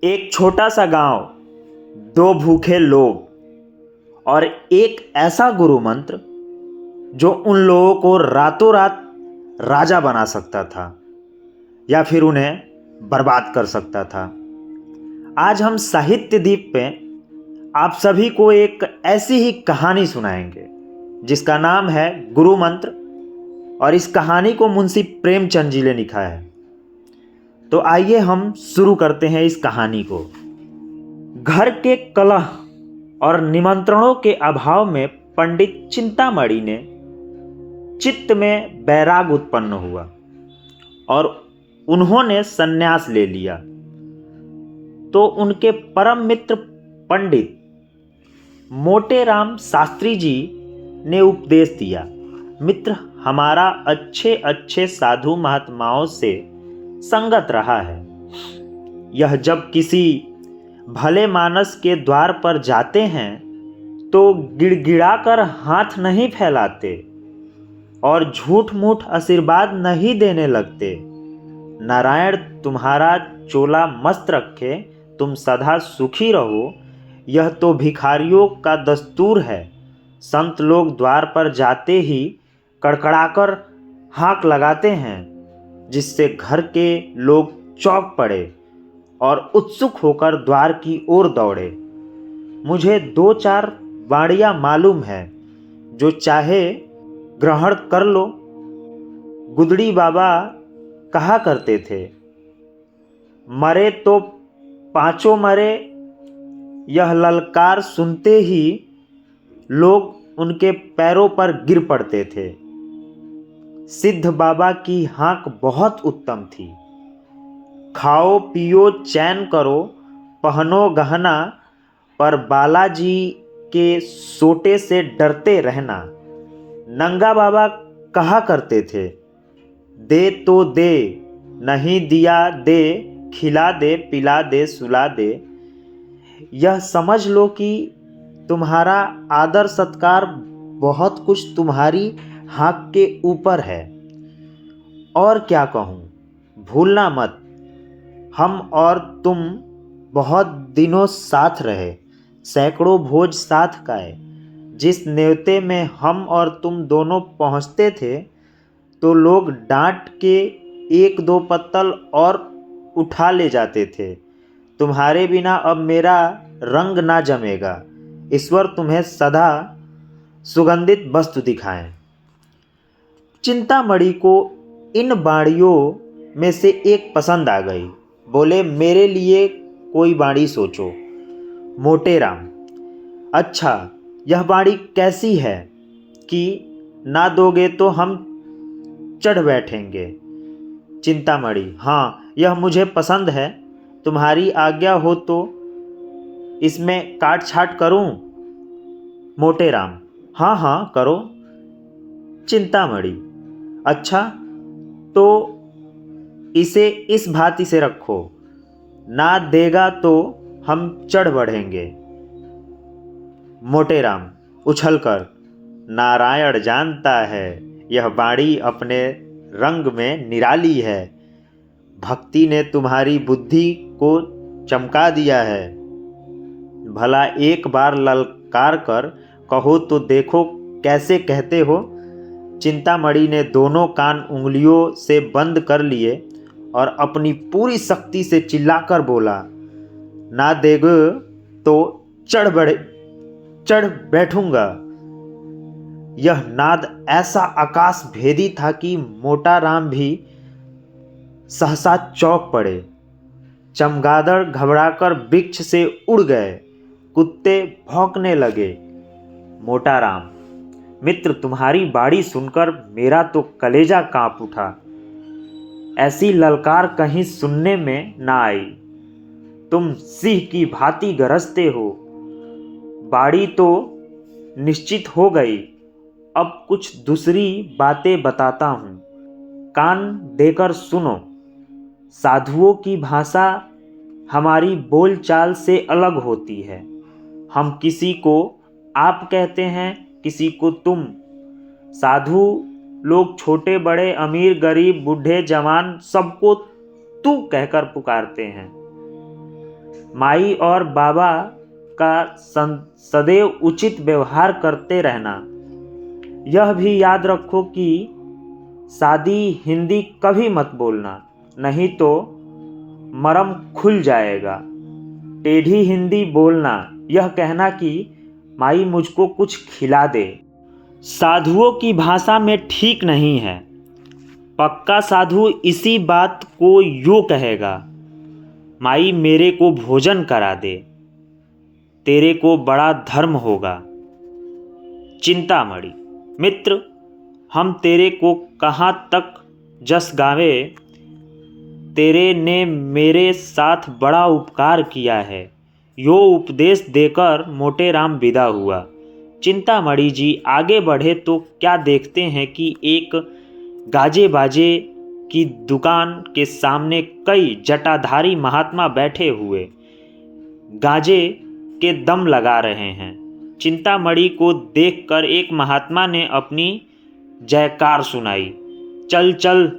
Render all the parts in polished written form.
एक छोटा सा गांव, दो भूखे लोग और एक ऐसा गुरु मंत्र जो उन लोगों को रातों रात राजा बना सकता था या फिर उन्हें बर्बाद कर सकता था। आज हम साहित्य दीप पे आप सभी को एक ऐसी ही कहानी सुनाएंगे जिसका नाम है गुरु मंत्र, और इस कहानी को मुंशी प्रेमचंद जी ने लिखा है। तो आइए हम शुरू करते हैं इस कहानी को। घर के कलह और निमंत्रणों के अभाव में पंडित चिंतामणि ने चित्त में बैराग उत्पन्न हुआ और उन्होंने संन्यास ले लिया। तो उनके परम मित्र पंडित मोटेराम शास्त्री जी ने उपदेश दिया, मित्र, हमारा अच्छे अच्छे साधु महात्माओं से संगत रहा है। यह जब किसी भले मानस के द्वार पर जाते हैं तो गिड़गिड़ाकर हाथ नहीं फैलाते और झूठ मूठ आशीर्वाद नहीं देने लगते। नारायण तुम्हारा चोला मस्त रखे, तुम सदा सुखी रहो, यह तो भिखारियों का दस्तूर है। संत लोग द्वार पर जाते ही कड़कड़ाकर हाँक लगाते हैं, जिससे घर के लोग चौंक पड़े और उत्सुक होकर द्वार की ओर दौड़े। मुझे दो चार वाणियाँ मालूम है, जो चाहे ग्रहण कर लो। गुदड़ी बाबा कहा करते थे, मरे तो पांचों मरे। यह ललकार सुनते ही लोग उनके पैरों पर गिर पड़ते थे। सिद्ध बाबा की हाँक बहुत उत्तम थी, खाओ पियो चैन करो, पहनो गहना, पर बालाजी के सोटे से डरते रहना। नंगा बाबा कहा करते थे, दे तो दे, नहीं दिया दे, खिला दे पिला दे सुला दे। यह समझ लो कि तुम्हारा आदर सत्कार बहुत कुछ तुम्हारी हाँक के ऊपर है। और क्या कहूँ, भूलना मत, हम और तुम बहुत दिनों साथ रहे, सैकड़ों भोज साथ खाए। जिस न्योते में हम और तुम दोनों पहुँचते थे तो लोग डांट के एक दो पत्तल और उठा ले जाते थे। तुम्हारे बिना अब मेरा रंग ना जमेगा। ईश्वर तुम्हें सदा सुगंधित वस्तु दिखाएं। चिंतामणि को इन बाणियों में से एक पसंद आ गई। बोले, मेरे लिए कोई बाणी सोचो। मोटेराम, अच्छा, यह बाणी कैसी है कि ना दोगे तो हम चढ़ बैठेंगे। चिंतामणि, हाँ, यह मुझे पसंद है। तुम्हारी आज्ञा हो तो इसमें काट छाट करूं? मोटेराम, हाँ हाँ करो। चिंतामणि, अच्छा, तो इसे इस भांति से रखो, ना देगा तो हम चढ़ बढ़ेंगे। मोटेराम उछलकर, नारायण जानता है यह बाणी अपने रंग में निराली है। भक्ति ने तुम्हारी बुद्धि को चमका दिया है। भला एक बार ललकार कर कहो तो देखो कैसे कहते हो। चिंतामणि ने दोनों कान उंगलियों से बंद कर लिए और अपनी पूरी शक्ति से चिल्लाकर बोला, ना देगो तो चढ़ बैठूंगा। यह नाद ऐसा आकाश भेदी था कि मोटाराम भी सहसा चौंक पड़े। चमगादड़ घबराकर वृक्ष से उड़ गए, कुत्ते भौंकने लगे। मोटाराम, मित्र, तुम्हारी बाणी सुनकर मेरा तो कलेजा कांप उठा। ऐसी ललकार कहीं सुनने में ना आई। तुम सिंह की भांति गरजते हो। बाणी तो निश्चित हो गई, अब कुछ दूसरी बातें बताता हूँ, कान देकर सुनो। साधुओं की भाषा हमारी बोलचाल से अलग होती है। हम किसी को आप कहते हैं, किसी को तुम। साधु लोग छोटे बड़े, अमीर गरीब, बूढ़े जवान सबको तू कहकर पुकारते हैं। माई और बाबा का सदैव उचित व्यवहार करते रहना। यह भी याद रखो कि सादी हिंदी कभी मत बोलना, नहीं तो मरम खुल जाएगा। टेढ़ी हिंदी बोलना, यह कहना कि माई मुझको कुछ खिला दे, साधुओं की भाषा में ठीक नहीं है। पक्का साधु इसी बात को यूँ कहेगा, माई मेरे को भोजन करा दे, तेरे को बड़ा धर्म होगा। चिंतामणि, मित्र हम तेरे को कहाँ तक जस गावे, तेरे ने मेरे साथ बड़ा उपकार किया है। यो उपदेश देकर मोटे राम विदा हुआ। चिंतामणि जी आगे बढ़े तो क्या देखते हैं कि एक गाजे बाजे की दुकान के सामने कई जटाधारी महात्मा बैठे हुए गाजे के दम लगा रहे हैं। चिंतामणि को देखकर एक महात्मा ने अपनी जयकार सुनाई, चल चल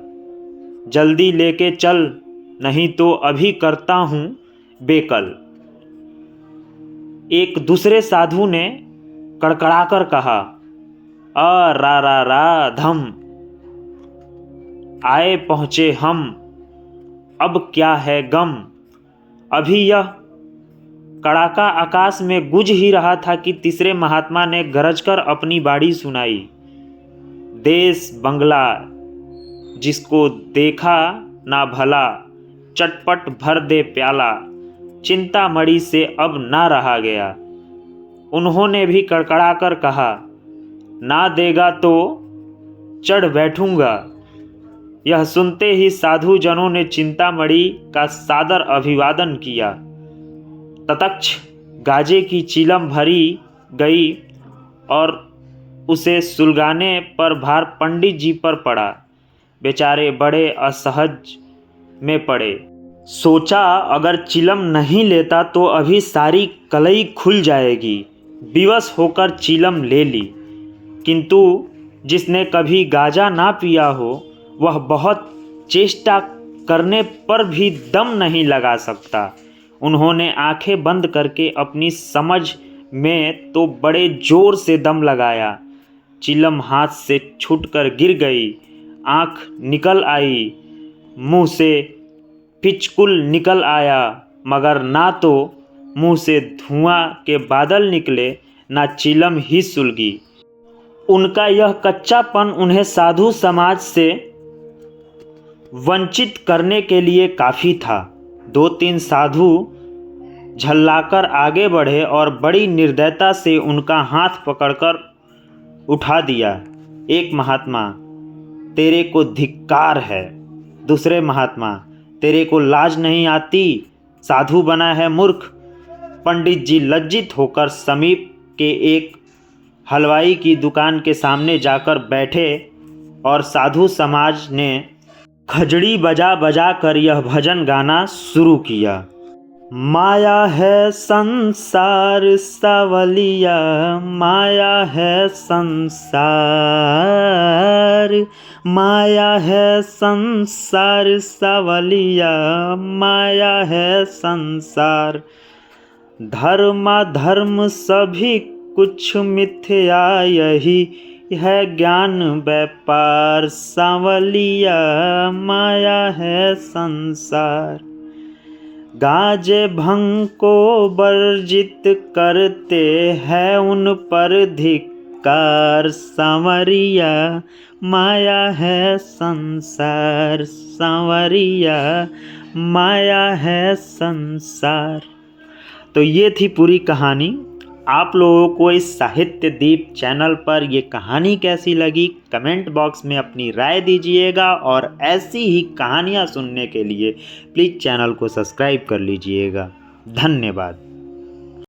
जल्दी लेके चल, नहीं तो अभी करता हूँ बेकल। एक दूसरे साधु ने कड़कड़ाकर कहा, अ रा रा रा धम, आए पहुँचे हम, अब क्या है गम। अभी यह कड़ाका आकाश में गुज ही रहा था कि तीसरे महात्मा ने गरजकर अपनी बाड़ी सुनाई, देश बंगला जिसको देखा ना भला, चटपट भर दे प्याला। चिंतामणि से अब ना रहा गया। उन्होंने भी कड़कड़ाकर कहा, ना देगा तो चढ़ बैठूंगा। यह सुनते ही साधु जनों ने चिंतामणि का सादर अभिवादन किया। तत्क्ष गाजे की चिलम भरी गई और उसे सुलगाने पर भार पंडित जी पर पड़ा। बेचारे बड़े असहज में पड़े। सोचा अगर चिलम नहीं लेता तो अभी सारी कलई खुल जाएगी। विवश होकर चिलम ले ली, किंतु जिसने कभी गाजा ना पिया हो वह बहुत चेष्टा करने पर भी दम नहीं लगा सकता। उन्होंने आंखें बंद करके अपनी समझ में तो बड़े जोर से दम लगाया। चिलम हाथ से छूटकर गिर गई, आँख निकल आई, मुंह से पिचकुल निकल आया, मगर ना तो मुंह से धुआं के बादल निकले ना चिलम ही सुलगी। उनका यह कच्चापन उन्हें साधु समाज से वंचित करने के लिए काफ़ी था। 2-3 साधु झल्लाकर आगे बढ़े और बड़ी निर्दयता से उनका हाथ पकड़कर उठा दिया। एक महात्मा, तेरे को धिक्कार है। दूसरे महात्मा, तेरे को लाज नहीं आती, साधु बना है मूर्ख। पंडित जी लज्जित होकर समीप के एक हलवाई की दुकान के सामने जाकर बैठे और साधु समाज ने खजड़ी बजा बजा कर यह भजन गाना शुरू किया। माया है संसार सावलिया, माया है संसार, माया है संसार सावलिया, माया है संसार। धर्म सभी कुछ मिथ्या, यही है ज्ञान व्यापार सांवलिया, माया है संसार। गाजे भंग को वर्जित करते हैं उन पर धिक्कार सांवरिया, माया है संसार सांवरिया, माया है संसार। तो ये थी पूरी कहानी। आप लोगों को इस साहित्य दीप चैनल पर ये कहानी कैसी लगी कमेंट बॉक्स में अपनी राय दीजिएगा, और ऐसी ही कहानियाँ सुनने के लिए प्लीज़ चैनल को सब्सक्राइब कर लीजिएगा। धन्यवाद।